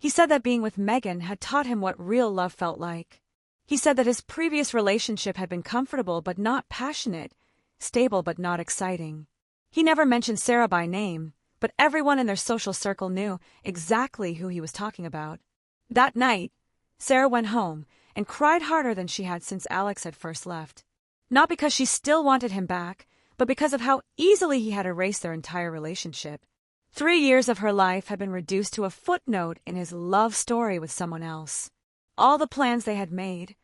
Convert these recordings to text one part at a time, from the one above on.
He said that being with Megan had taught him what real love felt like. He said that his previous relationship had been comfortable but not passionate, stable but not exciting. He never mentioned Sarah by name, but everyone in their social circle knew exactly who he was talking about. That night, Sarah went home and cried harder than she had since Alex had first left. Not because she still wanted him back, but because of how easily he had erased their entire relationship. 3 years of her life had been reduced to a footnote in his love story with someone else. All the plans they had made,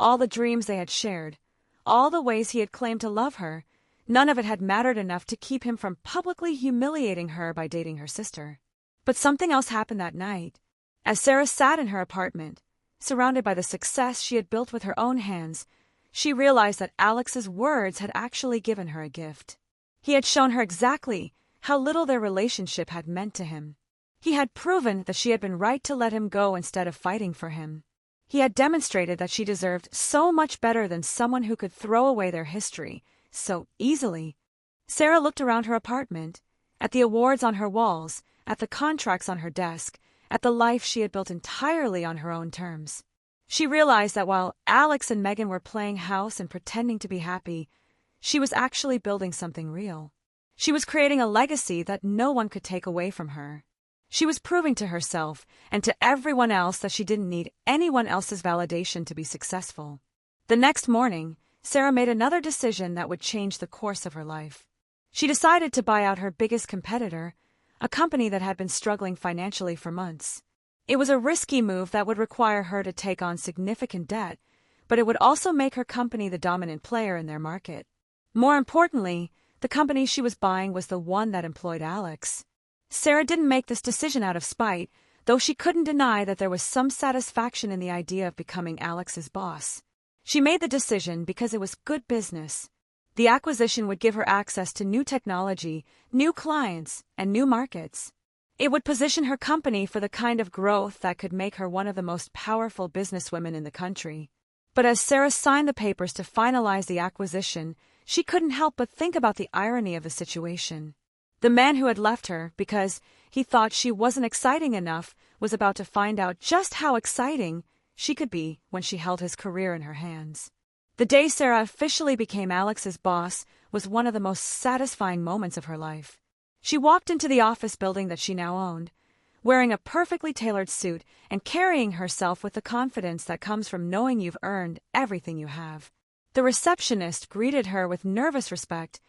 all the dreams they had shared, all the ways he had claimed to love her, none of it had mattered enough to keep him from publicly humiliating her by dating her sister. But something else happened that night. As Sarah sat in her apartment, surrounded by the success she had built with her own hands, she realized that Alex's words had actually given her a gift. He had shown her exactly how little their relationship had meant to him. He had proven that she had been right to let him go instead of fighting for him. He had demonstrated that she deserved so much better than someone who could throw away their history so easily. Sarah looked around her apartment, at the awards on her walls, at the contracts on her desk, at the life she had built entirely on her own terms. She realized that while Alex and Megan were playing house and pretending to be happy, she was actually building something real. She was creating a legacy that no one could take away from her. She was proving to herself and to everyone else that she didn't need anyone else's validation to be successful. The next morning, Sarah made another decision that would change the course of her life. She decided to buy out her biggest competitor, a company that had been struggling financially for months. It was a risky move that would require her to take on significant debt, but it would also make her company the dominant player in their market. More importantly, the company she was buying was the one that employed Alex. Sarah didn't make this decision out of spite, though she couldn't deny that there was some satisfaction in the idea of becoming Alex's boss. She made the decision because it was good business. The acquisition would give her access to new technology, new clients, and new markets. It would position her company for the kind of growth that could make her one of the most powerful businesswomen in the country. But as Sarah signed the papers to finalize the acquisition, she couldn't help but think about the irony of the situation. The man who had left her because he thought she wasn't exciting enough was about to find out just how exciting she could be when she held his career in her hands. The day Sarah officially became Alex's boss was one of the most satisfying moments of her life. She walked into the office building that she now owned, wearing a perfectly tailored suit and carrying herself with the confidence that comes from knowing you've earned everything you have. The receptionist greeted her with nervous respect,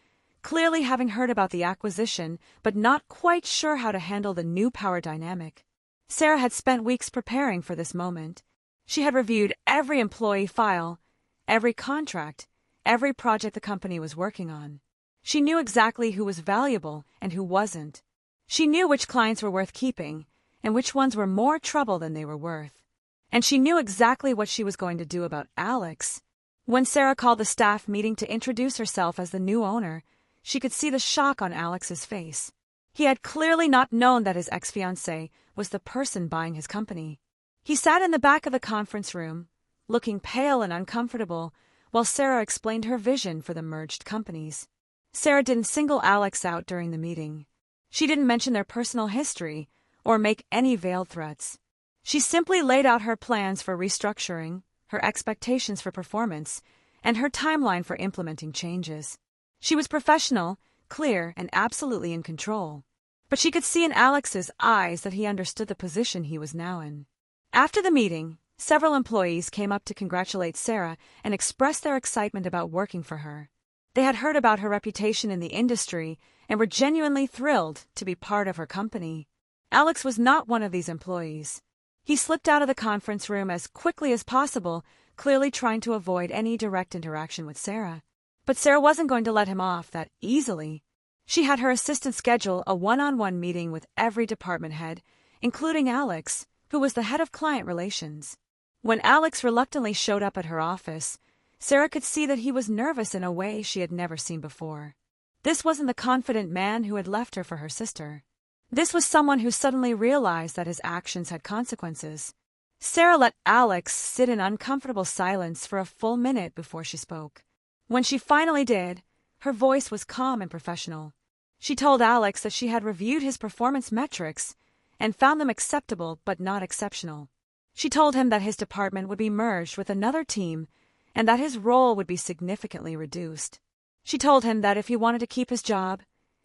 clearly having heard about the acquisition but not quite sure how to handle the new power dynamic. Sarah had spent weeks preparing for this moment. She had reviewed every employee file, every contract, every project the company was working on. She knew exactly who was valuable and who wasn't. She knew which clients were worth keeping and which ones were more trouble than they were worth. And she knew exactly what she was going to do about Alex. When Sarah called the staff meeting to introduce herself as the new owner, she could see the shock on Alex's face. He had clearly not known that his ex-fiancée was the person buying his company. He sat in the back of the conference room, looking pale and uncomfortable, while Sarah explained her vision for the merged companies. Sarah didn't single Alex out during the meeting. She didn't mention their personal history or make any veiled threats. She simply laid out her plans for restructuring, her expectations for performance, and her timeline for implementing changes. She was professional, clear, and absolutely in control. But she could see in Alex's eyes that he understood the position he was now in. After the meeting, several employees came up to congratulate Sarah and express their excitement about working for her. They had heard about her reputation in the industry and were genuinely thrilled to be part of her company. Alex was not one of these employees. He slipped out of the conference room as quickly as possible, clearly trying to avoid any direct interaction with Sarah. But Sarah wasn't going to let him off that easily. She had her assistant schedule a one-on-one meeting with every department head, including Alex, who was the head of client relations. When Alex reluctantly showed up at her office, Sarah could see that he was nervous in a way she had never seen before. This wasn't the confident man who had left her for her sister. This was someone who suddenly realized that his actions had consequences. Sarah let Alex sit in uncomfortable silence for a full minute before she spoke. When she finally did, her voice was calm and professional. She told Alex that she had reviewed his performance metrics and found them acceptable but not exceptional. She told him that his department would be merged with another team and that his role would be significantly reduced. She told him that if he wanted to keep his job,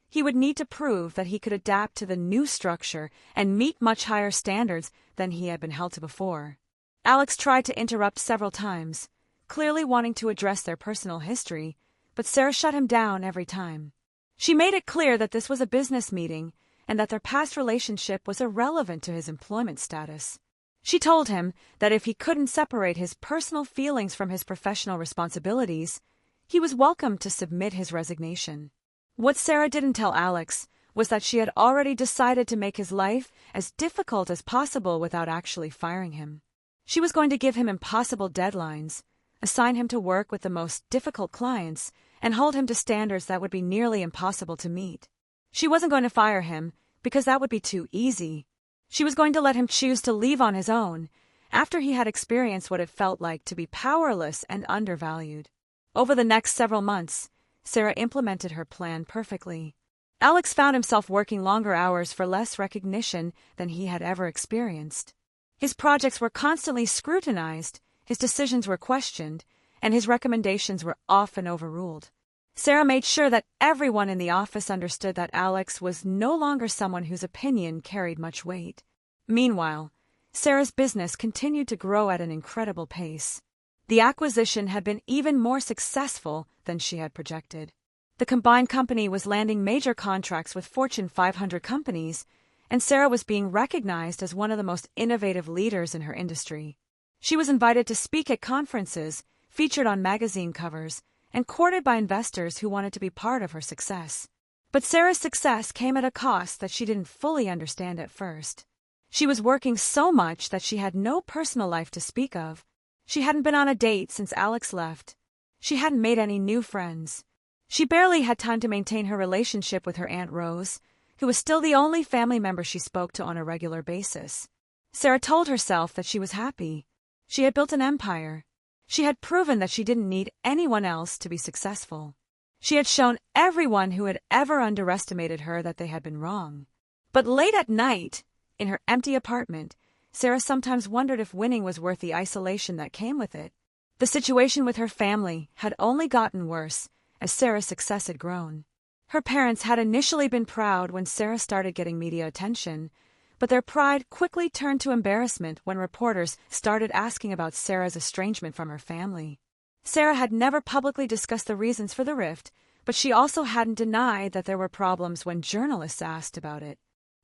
he would need to prove that he could adapt to the new structure and meet much higher standards than he had been held to before. Alex tried to interrupt several times, clearly wanting to address their personal history, but Sarah shut him down every time. She made it clear that this was a business meeting and that their past relationship was irrelevant to his employment status. She told him that if he couldn't separate his personal feelings from his professional responsibilities, he was welcome to submit his resignation. What Sarah didn't tell Alex was that she had already decided to make his life as difficult as possible without actually firing him. She was going to give him impossible deadlines, assign him to work with the most difficult clients, and hold him to standards that would be nearly impossible to meet. She wasn't going to fire him because that would be too easy. She was going to let him choose to leave on his own after he had experienced what it felt like to be powerless and undervalued. Over the next several months, Sarah implemented her plan perfectly. Alex found himself working longer hours for less recognition than he had ever experienced. His projects were constantly scrutinized, his decisions were questioned, and his recommendations were often overruled. Sarah made sure that everyone in the office understood that Alex was no longer someone whose opinion carried much weight. Meanwhile, Sarah's business continued to grow at an incredible pace. The acquisition had been even more successful than she had projected. The combined company was landing major contracts with Fortune 500 companies, and Sarah was being recognized as one of the most innovative leaders in her industry. She was invited to speak at conferences, featured on magazine covers, and courted by investors who wanted to be part of her success. But Sarah's success came at a cost that she didn't fully understand at first. She was working so much that she had no personal life to speak of. She hadn't been on a date since Alex left. She hadn't made any new friends. She barely had time to maintain her relationship with her Aunt Rose, who was still the only family member she spoke to on a regular basis. Sarah told herself that she was happy. She had built an empire. She had proven that she didn't need anyone else to be successful. She had shown everyone who had ever underestimated her that they had been wrong. But late at night, in her empty apartment, Sarah sometimes wondered if winning was worth the isolation that came with it. The situation with her family had only gotten worse as Sarah's success had grown. Her parents had initially been proud when Sarah started getting media attention, but their pride quickly turned to embarrassment when reporters started asking about Sarah's estrangement from her family. Sarah had never publicly discussed the reasons for the rift, but she also hadn't denied that there were problems when journalists asked about it.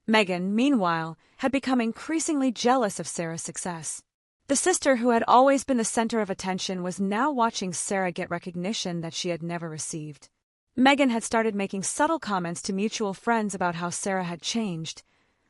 Megan, meanwhile, had become increasingly jealous of Sarah's success. The sister who had always been the center of attention was now watching Sarah get recognition that she had never received. Megan had started making subtle comments to mutual friends about how Sarah had changed,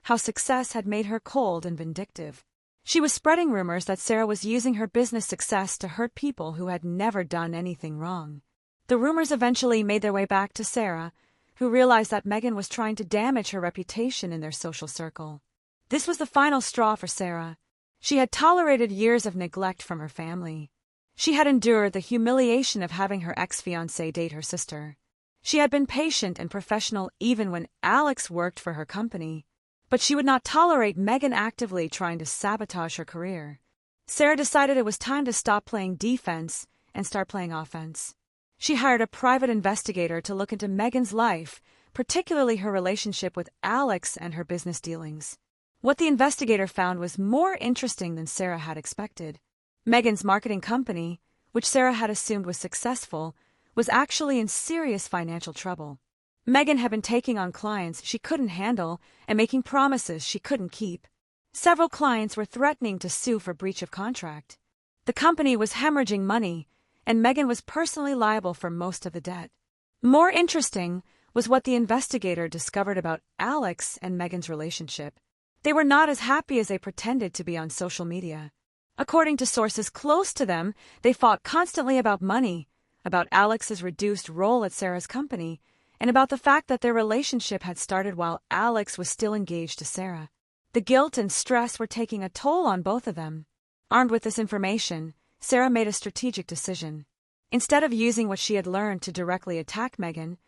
how success had made her cold and vindictive. She was spreading rumors that Sarah was using her business success to hurt people who had never done anything wrong. The rumors eventually made their way back to Sarah, who realized that Megan was trying to damage her reputation in their social circle. This was the final straw for Sarah. She had tolerated years of neglect from her family. She had endured the humiliation of having her ex-fiancé date her sister. She had been patient and professional even when Alex worked for her company. But she would not tolerate Megan actively trying to sabotage her career. Sarah decided it was time to stop playing defense and start playing offense. She hired a private investigator to look into Megan's life, particularly her relationship with Alex and her business dealings. What the investigator found was more interesting than Sarah had expected. Megan's marketing company, which Sarah had assumed was successful, was actually in serious financial trouble. Megan had been taking on clients she couldn't handle and making promises she couldn't keep. Several clients were threatening to sue for breach of contract. The company was hemorrhaging money, and Megan was personally liable for most of the debt. More interesting was what the investigator discovered about Alex and Megan's relationship. They were not as happy as they pretended to be on social media. According to sources close to them, they fought constantly about money, about Alex's reduced role at Sarah's company, and about the fact that their relationship had started while Alex was still engaged to Sarah. The guilt and stress were taking a toll on both of them. Armed with this information, Sarah made a strategic decision. Instead of using what she had learned to directly attack Megan,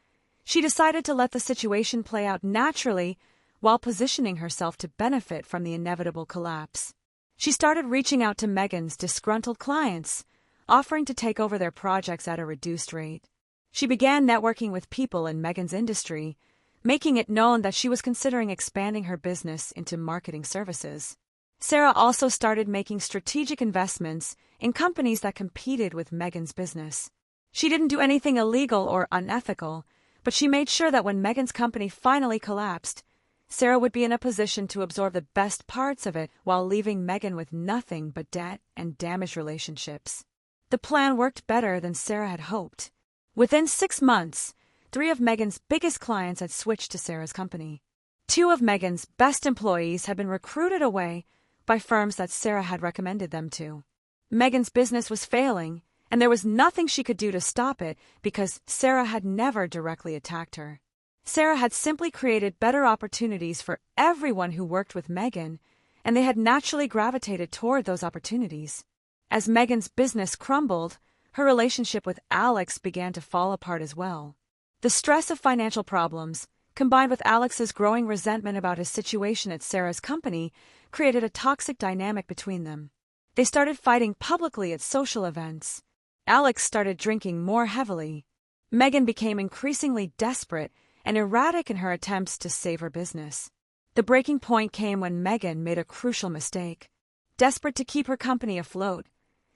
she decided to let the situation play out naturally while positioning herself to benefit from the inevitable collapse. She started reaching out to Meghan's disgruntled clients, offering to take over their projects at a reduced rate. She began networking with people in Meghan's industry, making it known that she was considering expanding her business into marketing services. Sarah also started making strategic investments in companies that competed with Meghan's business. She didn't do anything illegal or unethical, but she made sure that when Meghan's company finally collapsed, Sarah would be in a position to absorb the best parts of it while leaving Meghan with nothing but debt and damaged relationships. The plan worked better than Sarah had hoped. Within 6 months, 3 of Meghan's biggest clients had switched to Sarah's company. 2 of Meghan's best employees had been recruited away by firms that Sarah had recommended them to. Meghan's business was failing, and there was nothing she could do to stop it because Sarah had never directly attacked her. Sarah had simply created better opportunities for everyone who worked with Meghan, and they had naturally gravitated toward those opportunities. As Meghan's business crumbled, her relationship with Alex began to fall apart as well. The stress of financial problems, combined with Alex's growing resentment about his situation at Sarah's company, created a toxic dynamic between them. They started fighting publicly at social events. Alex started drinking more heavily. Meghan became increasingly desperate and erratic in her attempts to save her business. The breaking point came when Meghan made a crucial mistake. Desperate to keep her company afloat,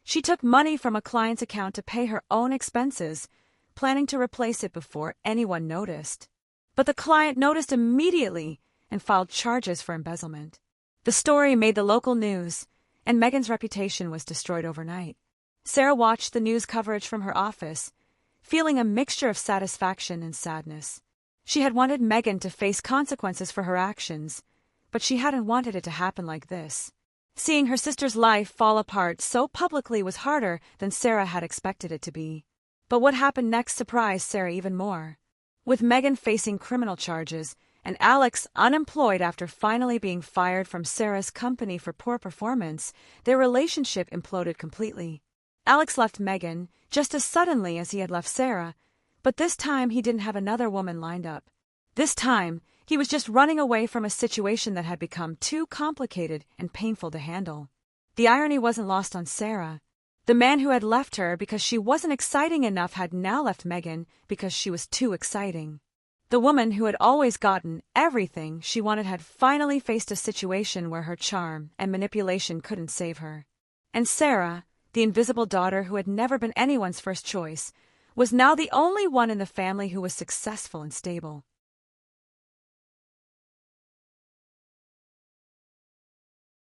she took money from a client's account to pay her own expenses, planning to replace it before anyone noticed. But the client noticed immediately and filed charges for embezzlement. The story made the local news, and Meghan's reputation was destroyed overnight. Sarah watched the news coverage from her office, feeling a mixture of satisfaction and sadness. She had wanted Meghan to face consequences for her actions, but she hadn't wanted it to happen like this. Seeing her sister's life fall apart so publicly was harder than Sarah had expected it to be. But what happened next surprised Sarah even more. With Meghan facing criminal charges and Alex unemployed after finally being fired from Sarah's company for poor performance, their relationship imploded completely. Alex left Meghan just as suddenly as he had left Sarah, but this time he didn't have another woman lined up. This time, he was just running away from a situation that had become too complicated and painful to handle. The irony wasn't lost on Sarah. The man who had left her because she wasn't exciting enough had now left Meghan because she was too exciting. The woman who had always gotten everything she wanted had finally faced a situation where her charm and manipulation couldn't save her. And Sarah, the invisible daughter who had never been anyone's first choice, was now the only one in the family who was successful and stable.